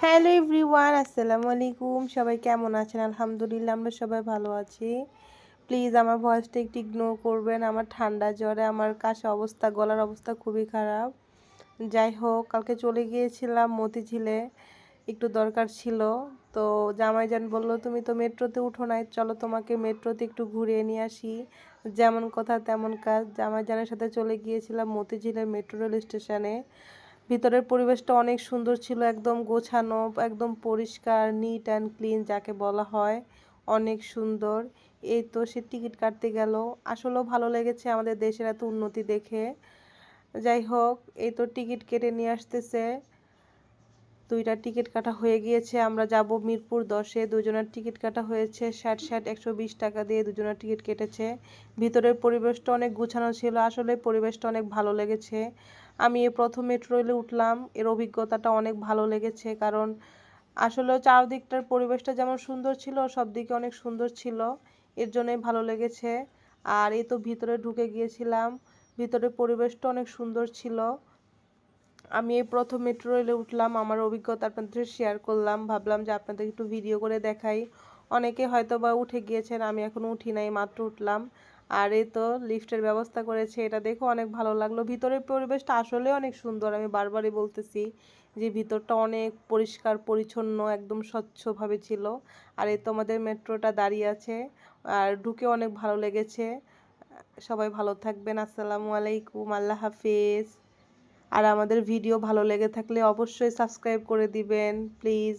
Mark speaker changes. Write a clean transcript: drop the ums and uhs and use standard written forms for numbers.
Speaker 1: Hello everyone, আসসালামু আলাইকুম। সবাই কেমন আছেন? আলহামদুলিল্লাহ, আমরা সবাই ভালো আছি। প্লিজ আমার ভয়েসটা একটু ইগনোর করবেন। আমার ঠান্ডা জ্বরে আমার কাশা অবস্থা, গলার অবস্থা খুবই খারাপ। যাই হোক, কালকে চলে গিয়েছিলাম মতিঝিলে, একটু দরকার ছিল। তো জামাইজান বলল, তুমি তো মেট্রোতে উঠো নাই, চলো তোমাকে মেট্রোতে একটু ঘুরিয়ে নিয়ে আসি। যেমন কথা তেমন কাজ, জামাইজানের সাথে চলে গিয়েছিলাম মতিঝিলের মেট্রো রেল স্টেশনে। ভিতরের পরিবেশটা অনেক সুন্দর ছিল, একদম গোছানো, একদম পরিষ্কার, নিট অ্যান্ড ক্লিন যাকে বলা হয়, অনেক সুন্দর। এই তো সে টিকিট কাটতে গেল, আসলেও ভালো লেগেছে আমাদের দেশের এত উন্নতি দেখে। যাই হোক, এই তো টিকিট কেটে নিয়ে আসতেছে। দুইটা টিকিট কাটা হয়ে গিয়েছে, আমরা যাব মিরপুর 10-এ। দুজনের টিকিট কাটা হয়েছে 60 120 টাকা দিয়ে দুজনের টিকিট কেটেছে। ভিতরের পরিবেশটা অনেক গুছানো ছিল, আসলে পরিবেশটা অনেক ভালো লেগেছে। আমি এই প্রথম মেট্রো রেলে উঠলাম, এর অভিজ্ঞতাটা অনেক ভালো লেগেছে, কারণ আসলে চারদিকটার পরিবেশটা যেমন সুন্দর ছিল, সব দিকে অনেক সুন্দর ছিল, এর জন্যই ভালো লেগেছে। আর এই তো ভিতরে ঢুকে গিয়েছিলাম, ভিতরের পরিবেশটা অনেক সুন্দর ছিল। আমি এই প্রথম মেট্রো রেলে উঠলাম, আমার অভিজ্ঞতা আপনাদের শেয়ার করলাম, ভাবলাম যে আপনাদের একটু ভিডিও করে দেখাই। অনেকে হয়তো বা উঠে গিয়েছেন, আমি এখনো উঠি নাই, মাত্র উঠলাম। আর এই তো লিফটের ব্যবস্থা করেছে, এটা দেখে অনেক ভালো লাগলো। ভিতরের পরিবেশটা আসলে অনেক সুন্দর, আমি বারবারই বলতেছি যে ভিতরটা অনেক পরিষ্কার পরিচ্ছন্ন, একদম স্বচ্ছভাবে ছিল। আর এই তো আমাদের মেট্রোটা দাঁড়িয়ে আছে, আর ঢুকে অনেক ভালো লেগেছে। সবাই ভালো থাকবেন, আসসালামু আলাইকুম, আল্লাহ হাফেজ। আর আমাদের ভিডিও ভালো লেগে থাকলে অবশ্যই সাবস্ক্রাইব করে দিবেন প্লিজ।